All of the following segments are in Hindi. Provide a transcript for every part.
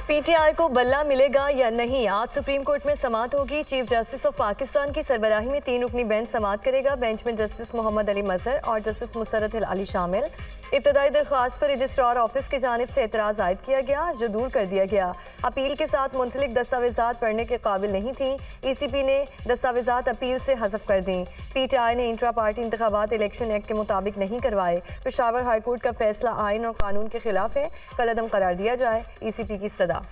पीटीआई को बल्ला मिलेगा या नहीं, आज सुप्रीम कोर्ट में समाअत होगी। चीफ जस्टिस ऑफ पाकिस्तान की सरबराही में 3 रुकनी बेंच समाअत करेगा। बेंच में जस्टिस मोहम्मद अली मजहर और जस्टिस मुसरत अली शामिल। इब्तदाई दरख्वास्त पर रजिस्ट्रार ऑफिस की जानिब से एतराज़ आयद किया गया, जो दूर कर दिया गया। अपील के साथ मुंसलिक दस्तावेजात पढ़ने के काबिल नहीं थी। ECP ने दस्तावेजात अपील से हज़फ कर दी। PTI ने इंट्रा पार्टी इंतखाबात इलेक्शन एक्ट के मुताबिक नहीं करवाए। पेशावर हाईकोर्ट का फैसला आइन और कानून के खिलाफ है, कलअदम करार दिया जाए। ECP की सदा।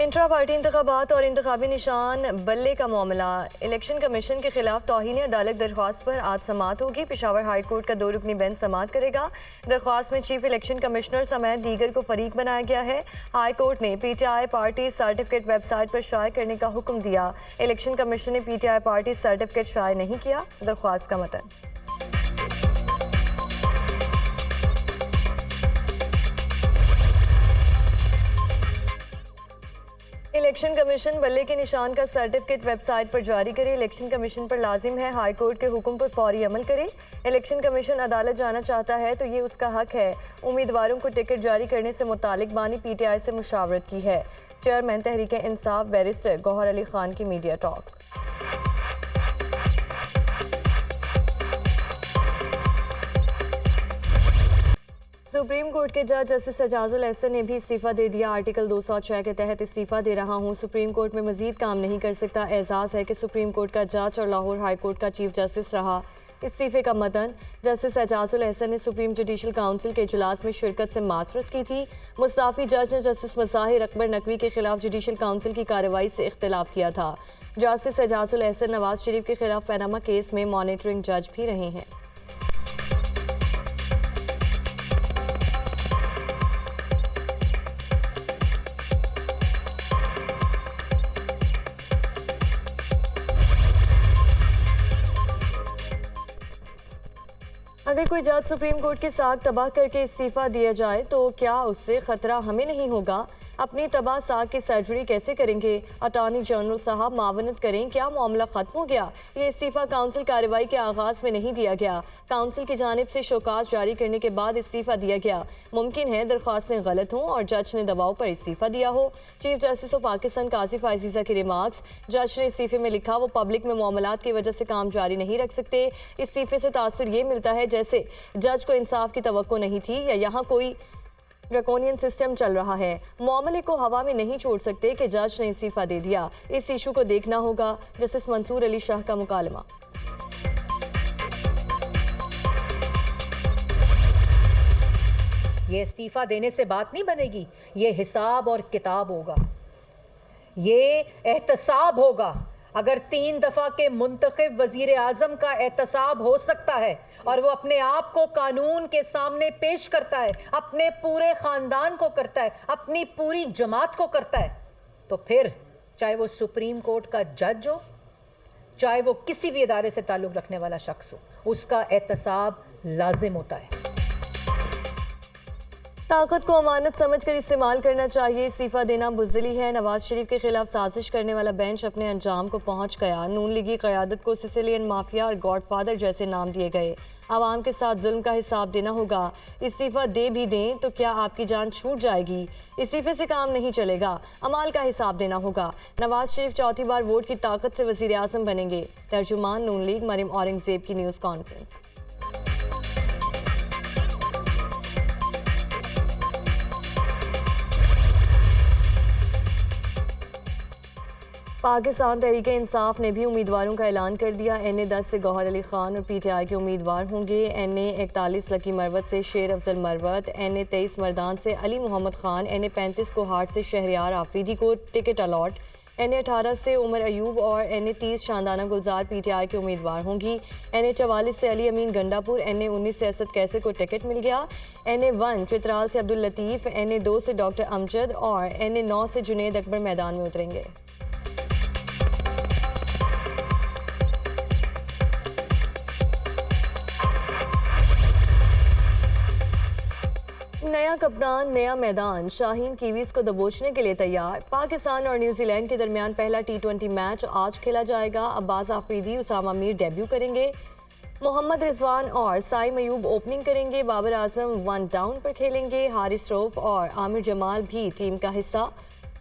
इंट्रा पार्टी इंतखाबात और इंतखाबी निशान बल्ले का मामला। इलेक्शन कमीशन के खिलाफ तौहीन अदालत दरख्वास्त पर आज समाअत होगी। पेशावर हाई कोर्ट का 2 रुकनी बेंच समाअत करेगा। दरख्वास्त में चीफ इलेक्शन कमिश्नर समेत दीगर को फरीक बनाया गया है। हाई कोर्ट ने PTI पार्टी सर्टिफिकेट वेबसाइट पर शाये करने का हुक्म दिया। इलेक्शन कमीशन ने PTI पार्टी सर्टिफिकेट शाये नहीं किया। दरख्वास्त का मतन। इलेक्शन कमीशन बल्ले के निशान का सर्टिफिकेट वेबसाइट पर जारी करे। इलेक्शन कमीशन पर लाजिम है हाई कोर्ट के हुक्म पर फौरी अमल करे। इलेक्शन कमीशन अदालत जाना चाहता है तो ये उसका हक है। उम्मीदवारों को टिकट जारी करने से मुतालिक बानी PTI से मुशावरत की है। चेयरमैन तहरीक इंसाफ बैरिस्टर गौहर अली खान की मीडिया टॉक। सुप्रीम कोर्ट के जज जस्टिस एजाजुल एहसन ने भी इस्तीफा दे दिया। आर्टिकल 206 के तहत इस्तीफा दे रहा हूं, सुप्रीम कोर्ट में मजीद काम नहीं कर सकता। एजाज़ है कि सुप्रीम कोर्ट का जज और लाहौर हाई कोर्ट का चीफ जस्टिस रहा। इस्तीफे का मतन। जस्टिस एजाजुल एहसन ने सुप्रीम जुडिशल काउंसिल के इजलास में शिरकत से मासरत की थी। मुस्ताफी जज ने जस्टिस मज़ाहिर अकबर नकवी के खिलाफ जुडिशल काउंसिल की कार्रवाई से इख्तिलाफ किया था। जस्टिस एजाजुल एहसन नवाज शरीफ के खिलाफ पैनामा केस में मॉनिटरिंग जज भी रहे हैं। अगर कोई जज सुप्रीम कोर्ट की साख तबाह करके इस्तीफा दिया जाए तो क्या उससे खतरा हमें नहीं होगा? अपनी तबाह साख की सर्जरी कैसे करेंगे? अटॉर्नी जनरल साहब मावनत करें, क्या मामला खत्म हो गया? ये इस्तीफा काउंसिल कार्रवाई के आगाज में नहीं दिया गया। काउंसिल की जानिब से शोकाज जारी करने के बाद इस्तीफा दिया गया। मुमकिन है दरख्वास्तें गलत हों और जज ने दबाव पर इस्तीफा दिया हो। Chief justice of Pakistan Kasif Aziza की रिमार्क्स। जज ने इस्तीफे में लिखा, वो पब्लिक में मामलात की वजह से काम जारी नहीं रख सकते। इस्तीफे से तासुर ये मिलता है जैसे जज को इंसाफ की तवक्को नहीं थी या यहाँ कोई ड्रैकोनियन सिस्टम चल रहा है। मामले को हवा में नहीं छोड़ सकते कि जज ने इस्तीफा दे दिया। इस इशू को देखना होगा। जस्टिस मंसूर अली शाह का मुकालमा। ये इस्तीफा देने से बात नहीं बनेगी, ये हिसाब और किताब होगा, ये एहतसाब होगा। अगर 3 दफ़ा के मुंतखब वज़ीर आज़म का एहतसाब हो सकता है और वो अपने आप को कानून के सामने पेश करता है, अपने पूरे ख़ानदान को करता है, अपनी पूरी जमात को करता है, तो फिर चाहे वो सुप्रीम कोर्ट का जज हो, चाहे वो किसी भी इदारे से ताल्लुक़ रखने वाला शख्स हो, उसका एहतसाब लाजिम होता है। ताकत को अमानत समझकर इस्तेमाल करना चाहिए। इस्तीफा देना बुज़दिली है। नवाज शरीफ के खिलाफ साजिश करने वाला बेंच अपने अंजाम को पहुंच गया। नून लीगी क़यादत को सिसिलियन माफिया और गॉडफादर जैसे नाम दिए गए। आवाम के साथ जुल्म का हिसाब देना होगा। इस्तीफा दे भी दें तो क्या आपकी जान छूट जाएगी? इस्तीफे से काम नहीं चलेगा, अमाल का हिसाब देना होगा। नवाज शरीफ 4थी बार वोट की ताकत से वज़ीर आज़म बनेंगे। तर्जुमान नून लीग मरियम औरंगज़ेब की न्यूज़ कॉन्फ्रेंस। पाकिस्तान तहरीक इंसाफ ने भी उम्मीदवारों का ऐलान कर दिया। NA-10 से गौहर अली खान और PTI के उम्मीदवार होंगे। NA-41 लकी मरवत से शेर अफजल मरवत, NA-23 मर्दान से अली मोहम्मद खान, NA-35 कोहाट से शहरियार आफरीदी को टिकट अलॉट, NA-18 से उमर अयूब और NA-30 शानदाना गुलजार PTI के उम्मीदवार होंगी। NA-44 से अली अमीन गंडापुर, NA-19 से असद कैसर को टिकट मिल गया। NA-1 चित्राल से अब्दुल लतीफ़, NA-2 से डॉक्टर अमजद और NA-9 से जुनेद अकबर मैदान में उतरेंगे। नया कप्तान नया मैदान, शाहीन कीवीज को दबोचने के लिए तैयार। पाकिस्तान और न्यूजीलैंड के दरमियान पहला T20 मैच आज खेला जाएगा। अब्बास आफरीदी, उसामा मीर डेब्यू करेंगे। मोहम्मद रिजवान और साइम अयूब ओपनिंग करेंगे। बाबर आजम वन डाउन पर खेलेंगे। हारिस रऊफ और आमिर जमाल भी टीम का हिस्सा।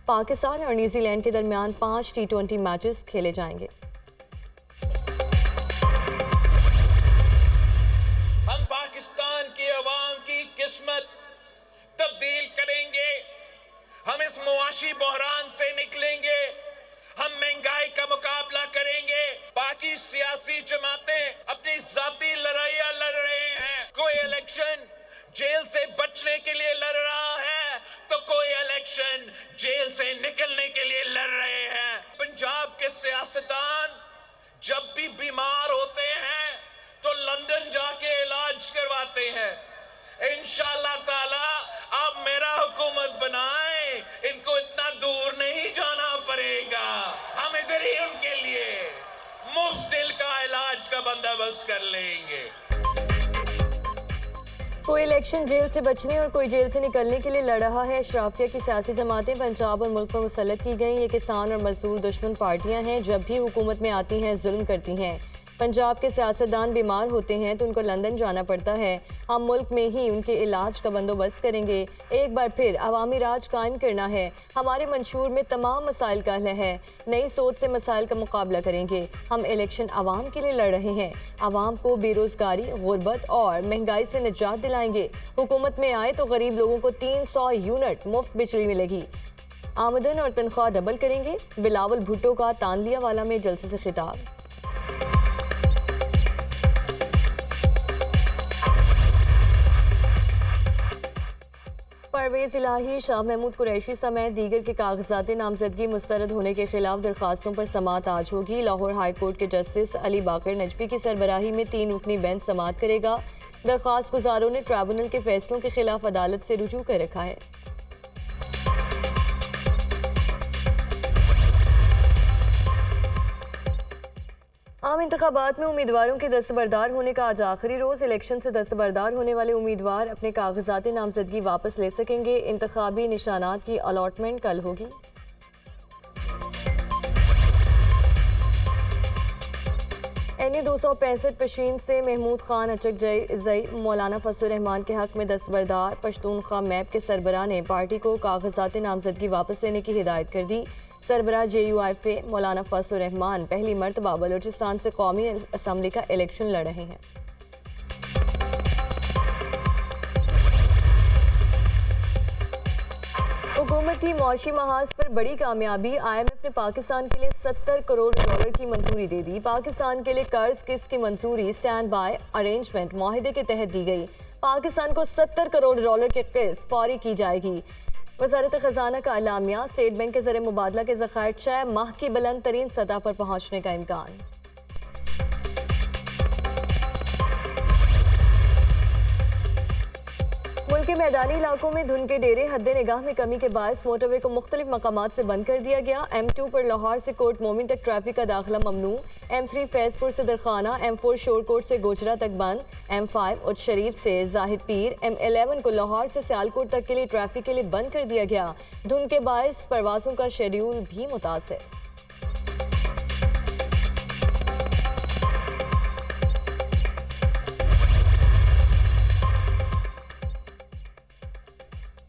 पाकिस्तान और न्यूजीलैंड के दरमियान 5 T20 मैचेस खेले जाएंगे। हम पाकिस्तान की अवाम की किस्मत तब्दील करेंगे। हम इस मुआशी बहरान से निकलेंगे। हम महंगाई का मुकाबला करेंगे। बाकी सियासी जमातें अपनी जाती लड़ाइयां लड़ रहे हैं। कोई इलेक्शन जेल से बचने के लिए लड़ रहा है तो कोई इलेक्शन जेल से निकलने के लिए लड़ रहे हैं। पंजाब के सियासतदान जब भी बीमार होते हैं तो लंदन जाके इलाज करवाते हैं। इंशाअल्लाह ताला आप मेरा हुकूमत बनाएं, इनको इतना दूर नहीं जाना पड़ेगा। हम इधर ही उनके लिए मुफ्त दिल का इलाज का बंदोबस्त कर लेंगे। कोई इलेक्शन जेल से बचने और कोई जेल से निकलने के लिए लड़ रहा है। अशराफिया की सियासी जमातें पंजाब और मुल्क पर मुसल्लत की गई। ये किसान और मजदूर दुश्मन पार्टियां हैं, जब भी हुकूमत में आती हैं जुल्म करती हैं। पंजाब के सियासतदान बीमार होते हैं तो उनको लंदन जाना पड़ता है। हम मुल्क में ही उनके इलाज का बंदोबस्त करेंगे। एक बार फिर अवामी राज कायम करना है। हमारे मंशूर में तमाम मसाइल का हल है। नई सोच से मसाइल का मुकाबला करेंगे। हम इलेक्शन आवाम के लिए लड़ रहे हैं। आवाम को बेरोजगारी, गुर्बत और महंगाई से निजात दिलाएंगे। हुकूमत में आए तो गरीब लोगों को 300 यूनिट मुफ्त बिजली मिलेगी। आमदन और तनख्वाह डबल करेंगे। बिलावल भुट्टो का तानलियावाला में जलसे से खिताब। परवेज इलाही, शाह महमूद कुरैशी समेत दीगर के कागजात नामजदगी मुस्तरद होने के खिलाफ दरखास्तों पर समाअत आज होगी। लाहौर हाई कोर्ट के जस्टिस अली बाकर नजफी की सरबराही में 3 रुकनी बेंच समाअत करेगा। दरखास्त गुजारों ने ट्राइब्यूनल के फैसलों के खिलाफ अदालत से रुजू कर रखा है। आम इंतखाबात में उम्मीदवारों के दस्तबरदार होने का आज आखिरी रोज। इलेक्शन से दस्तबरदार होने वाले उम्मीदवार अपने कागजात नामजदगी वापस ले सकेंगे। इंतखाबी निशानात की अलॉटमेंट कल होगी। NA 265 पशीन से महमूद खान अचक जई मौलाना फजल रहमान के हक में दस्तबरदार पश्तूनख्वा मैप के सरबराह ने पार्टी को कागजात नामजदगी वापस लेने की हिदायत कर दी। सरबराह JUIF मौलाना फजल रहमान पहली मरतबा बलूचिस्तान से कौमी असम्बली का इलेक्शन लड़ रहे हैं। हुकूमत की मौशी महाज पर बड़ी कामयाबी। IMF ने पाकिस्तान के लिए $70 करोड़ की मंजूरी दे दी। पाकिस्तान के लिए कर्ज किस्त की मंजूरी स्टैंड बाय अरेंजमेंट माहिदे के तहत दी गई। पाकिस्तान को $70 करोड़ की किस्त फौरी की जाएगी। वज़ारत ख़ज़ाना का एलामिया। स्टेट बैंक के ज़रिए मुबादला के ज़खायर 6 माह की बुलंद तरीन सतह पर पहुँचने का इम्कान। मुल्क के मैदानी इलाकों में धुंध के डेरे हद निगाह में कमी के बायस मोटरवे को मुख्तलिफ मकामात से बंद कर दिया गया। M2 पर लाहौर से कोट मोमिन तक ट्रैफिक का दाखिला ममनू। M3 फैजपुर से दरखाना, M4 शोरकोट से गोजरा तक बंद। M5 उच्च शरीफ से जाहिद पीर, M11 को लाहौर से सियालकोट तक के लिए ट्रैफिक के लिए बंद कर दिया गया। धुंध के बायस परवासों का शेड्यूल भी मुतासिर।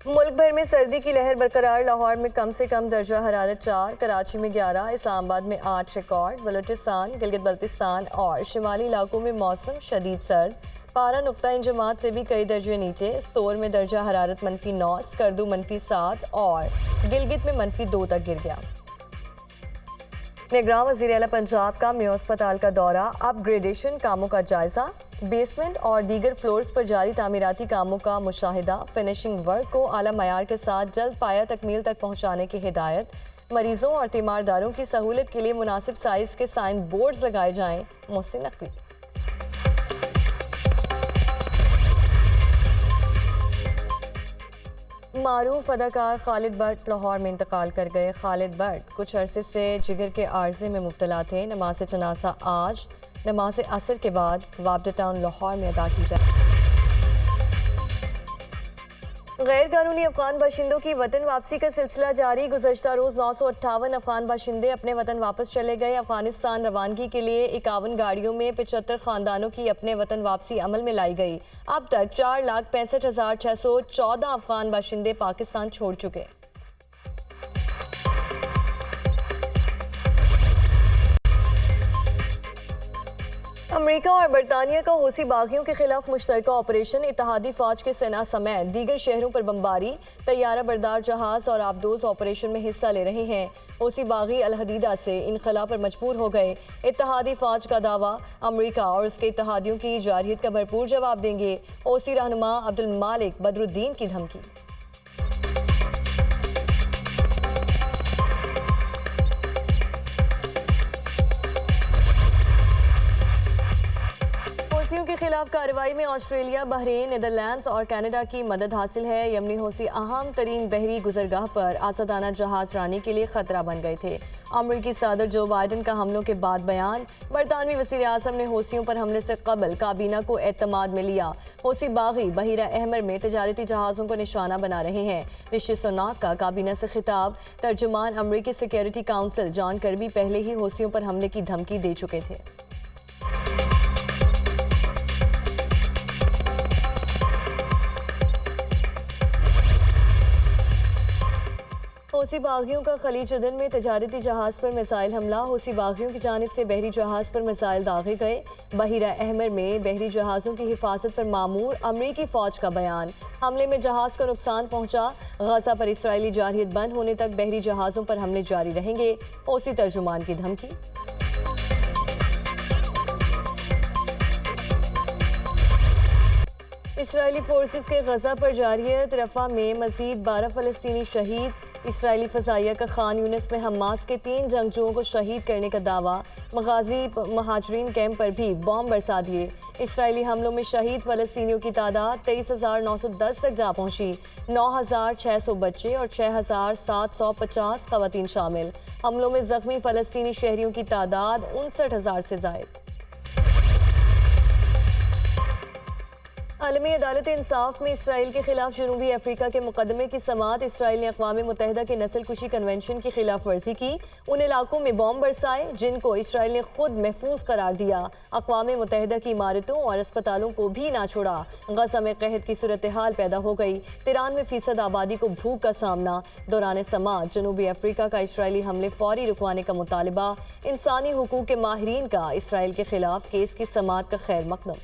मुल्क भर में सर्दी की लहर बरकरार। लाहौर में कम से कम दर्जा हरारत 4, कराची में 11, इस्लामाबाद में 8 रिकॉर्ड। बलूचिस्तान, गिलगित बल्तिस्तान और शिमाली इलाकों में मौसम शदीद सर्द। पारा नुक्ता इंजमात से भी कई दर्जे नीचे। सोर में दर्जा हरारत -9, स्कर्दू -7 और गिलगित में -2 तक गिर गया। निगरान वज़ीर आला पंजाब का मेयो अस्पताल का दौरा। अपग्रेडेशन कामों का जायजा। बेसमेंट और दीगर फ्लोर्स पर जारी तामीराती कामों का मुशाहिदा। फिनिशिंग वर्क को आला मयार के साथ जल्द पाया तकमील तक पहुँचाने की हिदायत। मरीजों और तीमारदारों की सहूलत के लिए मुनासिब साइज के साइन बोर्ड्स लगाए जाएं। मोहसिन नकवी। मारूफ अदाकार खालिद भट्ट लाहौर में इंतकाल कर गए। खालिद भट्ट कुछ अरसे से जिगर के आर्जे में मुब्तला थे। नमाज जनाजा आज नमाज असर के बाद वापडा टाउन लाहौर में अदा की जाए। गैर कानूनी अफगान बाशिंदों की वतन वापसी का सिलसिला जारी। गुज़श्ता रोज़ 958 अफगान बाशिंदे अपने वतन वापस चले गए। अफगानिस्तान रवानगी के लिए 51 गाड़ियों में 75 खानदानों की अपने वतन वापसी अमल में लाई गई। अब तक 4,65,614 अफगान बाशिंदे पाकिस्तान छोड़ चुके। अमेरिका और बरतानिया का हौसी बागियों के खिलाफ मुश्तरका ऑपरेशन। इत्तेहादी फौज के सेना समेत दीगर शहरों पर बमबारी, तैयारा बरदार जहाज और आबदोज ऑपरेशन में हिस्सा ले रहे हैं। हौसी बागी अल हदीदा से इनखला पर मजबूर हो गए। इत्तेहादी फौज का दावा, अमेरिका और उसके इत्तेहादियों की जारहियत का भरपूर जवाब देंगे। हौसी रहनुमा अब्दुल मालिक बदरुद्दीन की धमकी। हौसियों के खिलाफ कार्रवाई में ऑस्ट्रेलिया, बहरीन, नीदरलैंड्स और कनाडा की मदद हासिल है। यमनी हौसी अहम तरीन बहरी गुजरगाह पर आसादाना जहाज रानी के लिए खतरा बन गए थे। अमरीकी सदर जो बाइडन का हमलों के बाद बयान। बरतानवी वज़ीर आज़म ने हौसियों पर हमले से कबल काबीना को एतमाद में लिया। हौसी बागी बहीरा अहमर में तजारती जहाज़ों को निशाना बना रहे हैं। ऋषि सुनाक का काबीना से खिताब। तर्जुमान अमरीकी सिक्योरिटी काउंसिल जॉन कर्बी पहले ही हौसियों पर हमले की धमकी दे चुके थे। हौसी बागियों का खलीज उदन में तजारती जहाज पर मिसाइल हमला। हौसी बागियों की जानिब से बहरी जहाज पर मिसाइल दागे गए। बहीरा अहमर में बहरी जहाज़ों की हिफाजत पर मामूर अमरीकी फ़ौज का बयान। हमले में जहाज को नुकसान पहुंचा। गजा पर इसराइली जारहियत बंद होने तक बहरी जहाज़ों पर हमले जारी रहेंगे। हौसी तर्जुमान की धमकी। इसराइली फोर्सेस के गजा पर जारहियत। रफा में मजीद 12 फ़लस्तीनी शहीद। इसराइली फ़ज़ाइया का खान यूनिस में हमास के 3 जंगजुओं को शहीद करने का दावा। मगाजी महाजरीन कैंप पर भी बॉम्ब बरसा दिए। इसराइली हमलों में शहीद फ़लस्तीनियों की तादाद 23,910 तक जा पहुंची। 9,600 बच्चे और 6,750 ख़वातीन शामिल। हमलों में ज़ख्मी फ़लस्तीनी शहरियों की तादाद 59,000 से ज़ायद। आलमी अदालत इंसाफ में इसराइल के खिलाफ जनूबी अफ्रीका के मुकदमे की समाअत। इसराइल ने अक़वाम मुत्तहिदा के नस्ल कुशी कन्वेंशन की खिलाफ वर्जी की। उन इलाकों में बॉम्ब बरसाए जिनको इसराइल ने खुद महफूज करार दिया। अक़वाम मुत्तहिदा की इमारतों और अस्पतालों को भी ना छोड़ा। गजा में कहत की सूरत हाल पैदा हो गई। 93% आबादी को भूख का सामना। दौरान समाअत जनूबी अफ्रीका का इसराइली हमले फौरी रुकवाने का मुतालबा। इंसानी हुकूक के माहिरीन का इसराइल के खिलाफ केस की समाअत का खैर मकदम।